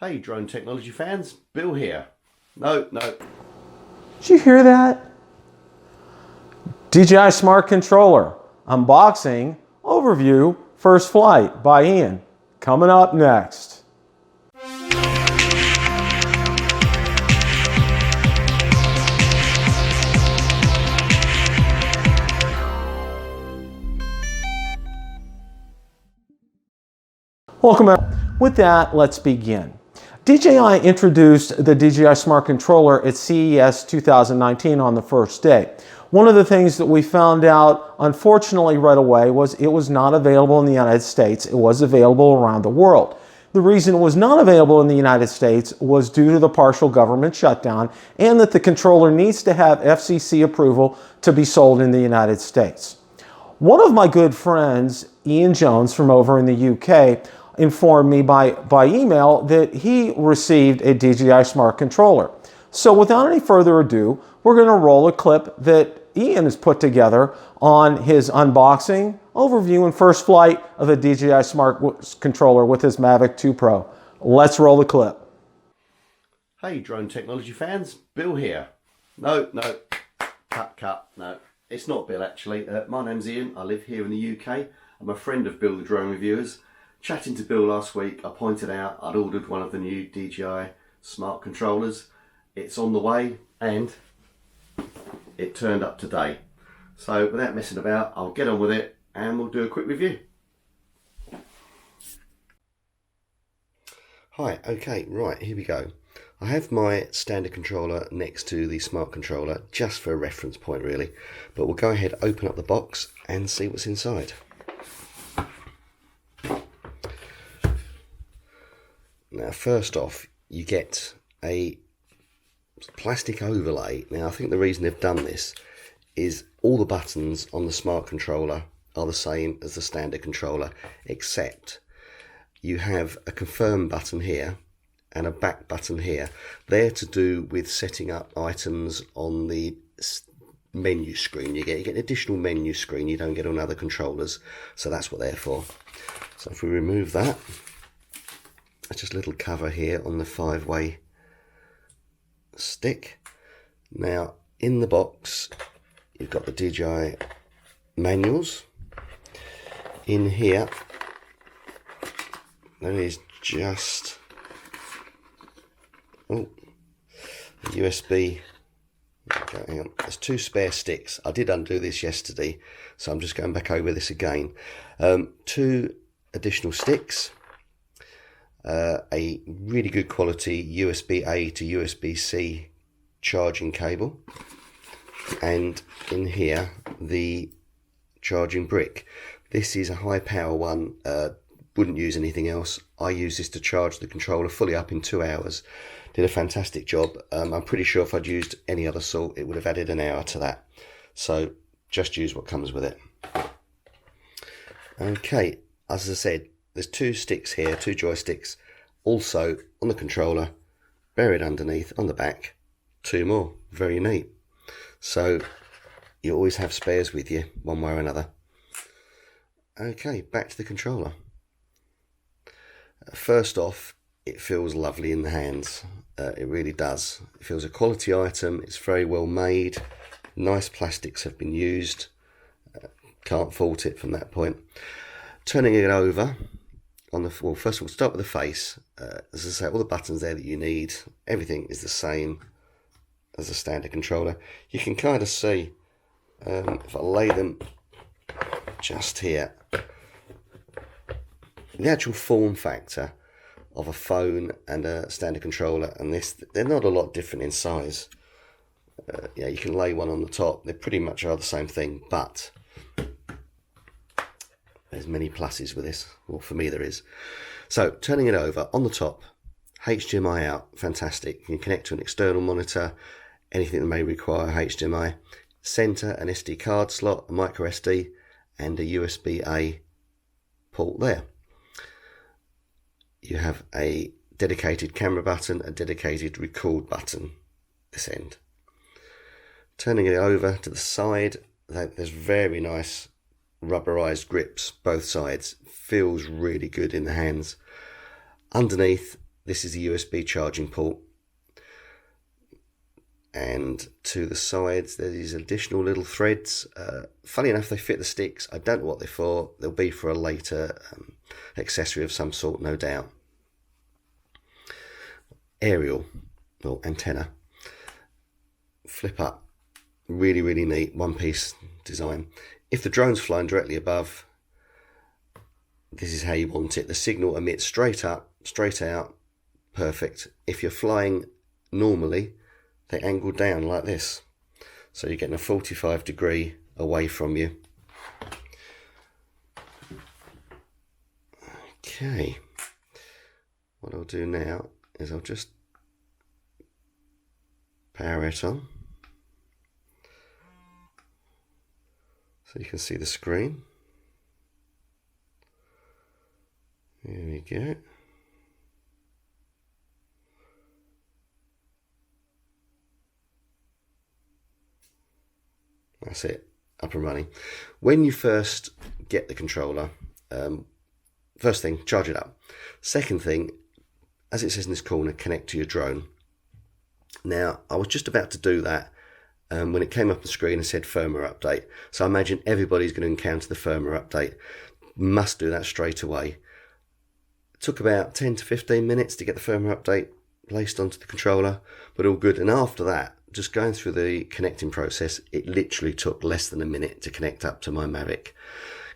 Hey drone technology fans, Bill here. No. Did you hear that? DJI Smart Controller, unboxing, overview, first flight by Ian. Coming up next. Welcome back. With that, let's begin. DJI introduced the DJI Smart Controller at CES 2019 on the first day. One of the things that we found out, unfortunately, right away was it was not available in the United States. It was available around the world. The reason it was not available in the United States was due to the partial government shutdown and that the controller needs to have FCC approval to be sold in the United States. One of my good friends, Ian Jones from over in the UK, informed me by email that he received a DJI Smart Controller. So without any further ado, we're going to roll a clip that Ian has put together on his unboxing, overview, and first flight of the DJI Smart Controller with his Mavic 2 Pro. Let's roll the clip. Hey drone technology fans, Bill here. No. No. It's not Bill actually. My name's Ian. I live here in the UK. I'm a friend of BillTheDroneReviewers. Chatting to Bill last week, I pointed out I'd ordered one of the new DJI Smart Controllers. It's on the way and it turned up today. So without messing about, I'll get on with it and we'll do a quick review. Hi, okay, right, here we go. I have my standard controller next to the Smart Controller, just for a reference point really. But we'll go ahead, open up the box and see what's inside. Now first off, you get a plastic overlay. Now I think the reason they've done this is all the buttons on the Smart Controller are the same as the standard controller, except you have a confirm button here and a back button here. They're to do with setting up items on the menu screen. You get an additional menu screen you don't get on other controllers, so that's what they're for. So if we remove that, it's just a little cover here on the 5-way stick. Now in the box you've got the DJI manuals. In here there is just USB. Okay, hang on. There's 2 spare sticks. I did undo this yesterday, so I'm just going back over this again. 2 additional sticks. A really good quality USB-A to USB-C charging cable, and in here the charging brick. This is a high power one, wouldn't use anything else. I use this to charge the controller fully up in 2 hours. Did a fantastic job. I'm pretty sure if I'd used any other sort it would have added an hour to that, so just use what comes with it. Okay, as I said, there's 2 sticks here, 2 joysticks. Also on the controller, buried underneath on the back, 2 more. Very neat. So you always have spares with you, one way or another. Okay, back to the controller. First off, it feels lovely in the hands. It really does. It feels a quality item. It's very well made. Nice plastics have been used. Can't fault it from that point. Turning it over, well, first of all, start with the face. As I say, all the buttons there that you need, everything is the same as a standard controller. You can kind of see, if I lay them just here, the actual form factor of a phone and a standard controller and this, they're not a lot different in size. Yeah, you can lay one on the top. They pretty much are the same thing, but there's many pluses with this. Well, for me there is. So turning it over, on the top, HDMI out, fantastic. You can connect to an external monitor, anything that may require HDMI. Center, an SD card slot, a microSD, and a USB-A port there. You have a dedicated camera button, a dedicated record button this end. Turning it over to the side, there's very nice rubberized grips both sides. Feels really good in the hands. Underneath, this is a USB charging port, and to the sides there's these additional little threads. Funny enough, they fit the sticks. I don't know what they're for. They'll be for a later accessory of some sort, no doubt. Aerial, or antenna, flip up, really, really neat, one-piece design. If the drone's flying directly above, this is how you want it. The signal emits straight up, straight out, perfect. If you're flying normally, they angle down like this, so you're getting a 45-degree away from you. Okay, what I'll do now is I'll just power it on so you can see the screen. Here we go. That's it, up and running. When you first get the controller, first thing, charge it up. Second thing, as it says in this corner, connect to your drone. Now, I was just about to do that when it came up on the screen and said firmware update. So I imagine everybody's going to encounter the firmware update. Must do that straight away. It took about 10 to 15 minutes to get the firmware update placed onto the controller, but all good. And after that, just going through the connecting process, it literally took less than a minute to connect up to my Mavic.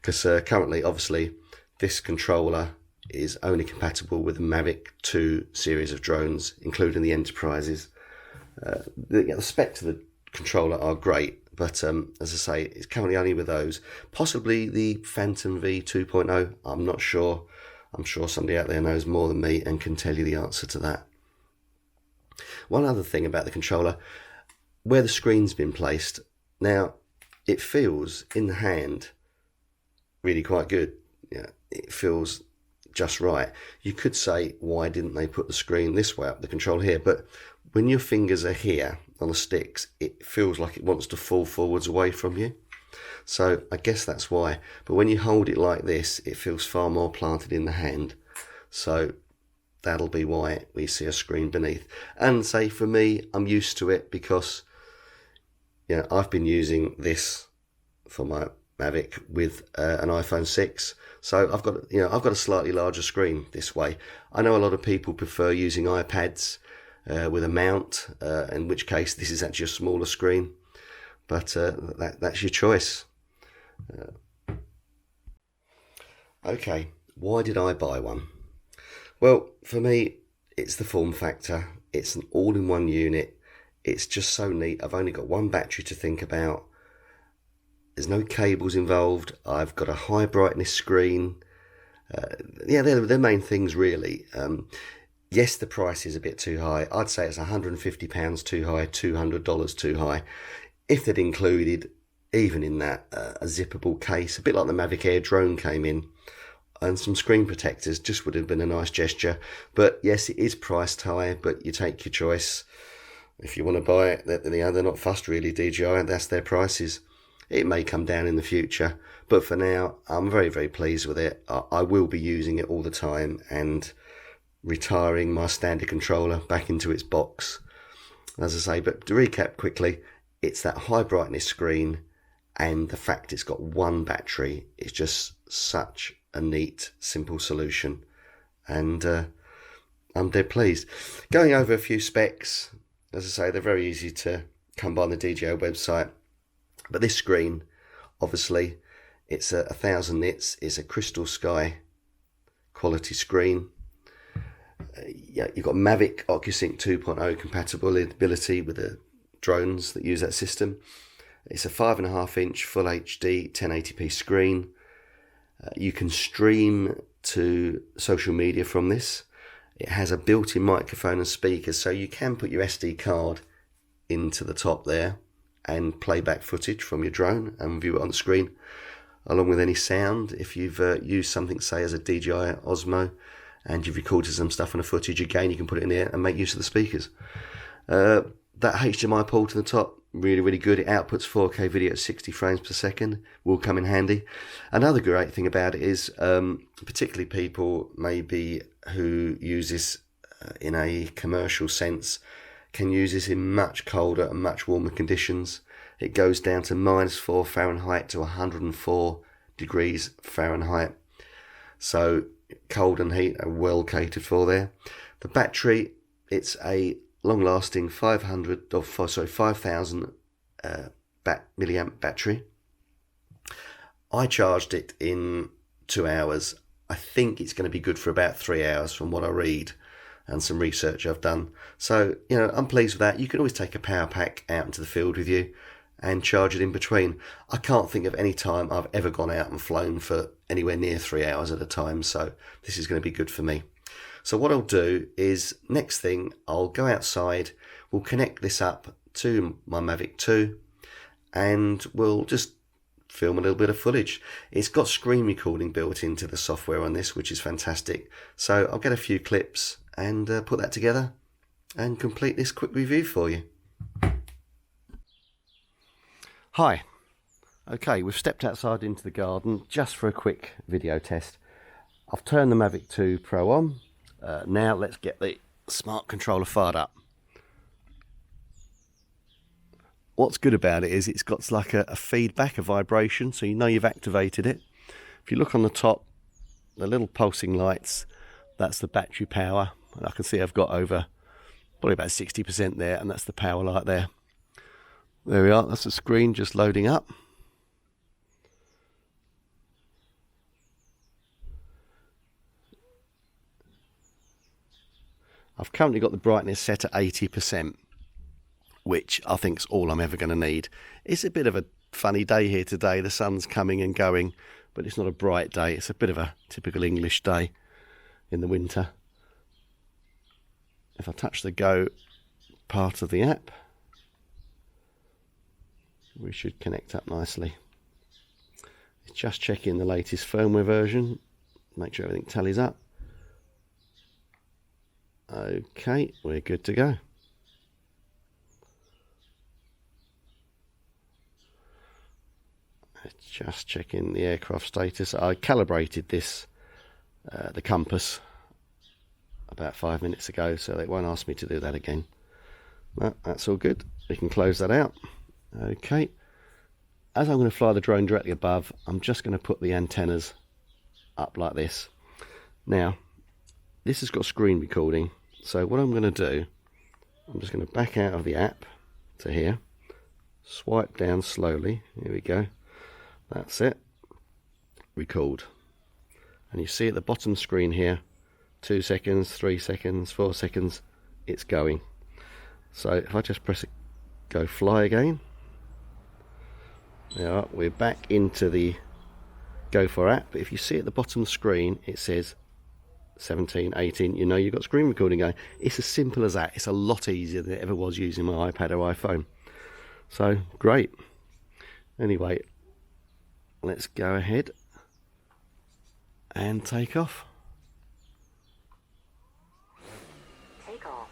Because currently, obviously, this controller is only compatible with the Mavic 2 series of drones, including the Enterprises. The specs of the controller are great, but as I say, it's currently only with those. Possibly the Phantom V 2.0, I'm not sure. I'm sure somebody out there knows more than me and can tell you the answer to that. One other thing about the controller, where the screen's been placed, now it feels in the hand really quite good. Yeah, it feels just right. You could say, why didn't they put the screen this way up the controller here? But when your fingers are here on the sticks, it feels like it wants to fall forwards away from you. So I guess that's why. But when you hold it like this, it feels far more planted in the hand. So that'll be why we see a screen beneath. And say for me, I'm used to it because I've been using this for my Mavic with an iPhone 6. So I've got a slightly larger screen this way. I know a lot of people prefer using iPads with a mount, in which case this is actually a smaller screen. But that's your choice. Okay, why did I buy one? Well, for me, it's the form factor. It's an all-in-one unit. It's just so neat. I've only got one battery to think about. There's no cables involved. I've got a high brightness screen. They're the main things really. Yes, the price is a bit too high. I'd say it's £150 too high, $200 too high. If they'd included, even in that, a zippable case, a bit like the Mavic Air drone came in, and some screen protectors, just would have been a nice gesture. But yes, it is priced high, but you take your choice. If you want to buy it, they're not fussed really, DJI, that's their prices. It may come down in the future, but for now, I'm very, very pleased with it. I will be using it all the time and retiring my standard controller back into its box, as I say. But to recap quickly, it's that high brightness screen and the fact it's got one battery. It's just such a neat, simple solution, and I'm dead pleased. Going over a few specs, as I say, they're very easy to come by on the DJI website. But this screen, obviously, it's 1000 nits. It's a crystal sky quality screen. You've got Mavic OcuSync 2.0 compatibility with the drones that use that system. It's a 5.5-inch Full HD 1080p screen. You can stream to social media from this. It has a built-in microphone and speakers, so you can put your SD card into the top there and play back footage from your drone and view it on the screen, along with any sound. If you've used something, say, as a DJI Osmo, and you've recorded some stuff on the footage, again, you can put it in there and make use of the speakers. That HDMI port in the top, really, really good. It outputs 4K video at 60 frames per second, will come in handy. Another great thing about it is, particularly people maybe who use this in a commercial sense can use this in much colder and much warmer conditions. It goes down to -4 Fahrenheit to 104 degrees Fahrenheit. So cold and heat are well catered for there. The battery, it's a long-lasting 5,000 milliamp battery. I charged it in 2 hours. I think it's going to be good for about 3 hours from what I read and some research I've done. So, you know, I'm pleased with that. You can always take a power pack out into the field with you and charge it in between. I can't think of any time I've ever gone out and flown for anywhere near 3 hours at a time. So this is going to be good for me. So what I'll do is, next thing, I'll go outside. We'll connect this up to my Mavic 2 and we'll just film a little bit of footage. It's got screen recording built into the software on this, which is fantastic. So I'll get a few clips and put that together and complete this quick review for you. Hi. Okay, we've stepped outside into the garden just for a quick video test. I've turned the Mavic 2 Pro on. Now let's get the smart controller fired up. What's good about it is it's got like a feedback, a vibration, so you know you've activated it. If you look on the top, the little pulsing lights, that's the battery power. And I can see I've got over probably about 60% there, and that's the power light there. There we are, that's the screen just loading up. I've currently got the brightness set at 80%. Which I think is all I'm ever going to need. It's a bit of a funny day here today. The sun's coming and going, but it's not a bright day. It's a bit of a typical English day in the winter. If I touch the go part of the app, we should connect up nicely. It's just checking the latest firmware version, make sure everything tallies up. Okay, we're good to go. Just checking the aircraft status. I calibrated this, the compass, about 5 minutes ago, so they won't ask me to do that again. No, that's all good. We can close that out. Okay. As I'm going to fly the drone directly above, I'm just going to put the antennas up like this. Now, this has got screen recording, so what I'm going to do, I'm just going to back out of the app to here, swipe down slowly. Here we go. That's it. Record. And you see at the bottom screen here, 2 seconds, 3 seconds, 4 seconds, it's going. So if I just press it, go fly again. There, we're back into the Go For app. But if you see at the bottom of the screen, it says 17, 18, you know you've got screen recording going. It's as simple as that. It's a lot easier than it ever was using my iPad or iPhone. So, great. Anyway, let's go ahead and take off. Take off.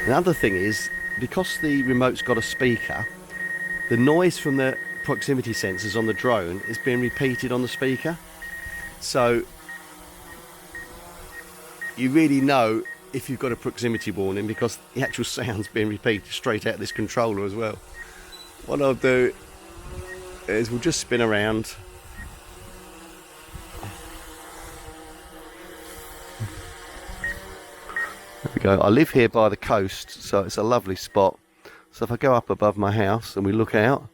Another thing is, because the remote's got a speaker, the noise from the proximity sensors on the drone is being repeated on the speaker. So you really know if you've got a proximity warning, because the actual sound's being repeated straight out of this controller as well. What I'll do is we'll just spin around. There we go. I live here by the coast, so it's a lovely spot. So if I go up above my house and we look out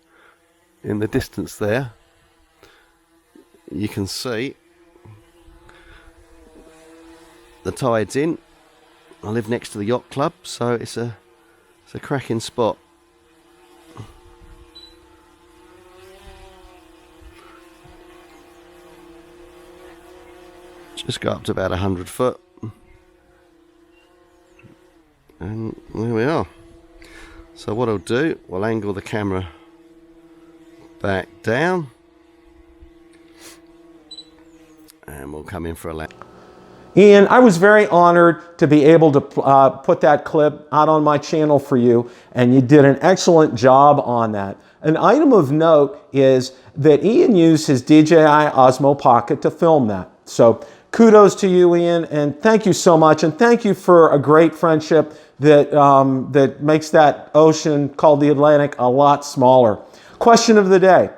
in the distance there, you can see the tide's in. I live next to the yacht club, so it's a cracking spot. Just go up to about 100 foot. And there we are. So what I'll do, we'll angle the camera back down. And we'll come in for a lap. Ian, I was very honored to be able to put that clip out on my channel for you, and you did an excellent job on that. An item of note is that Ian used his DJI Osmo Pocket to film that. So kudos to you, Ian, and thank you so much. And thank you for a great friendship that, that makes that ocean called the Atlantic a lot smaller. Question of the day.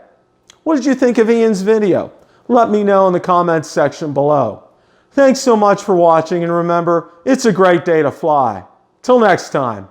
What did you think of Ian's video? Let me know in the comments section below. Thanks so much for watching, and remember, it's a great day to fly. Till next time.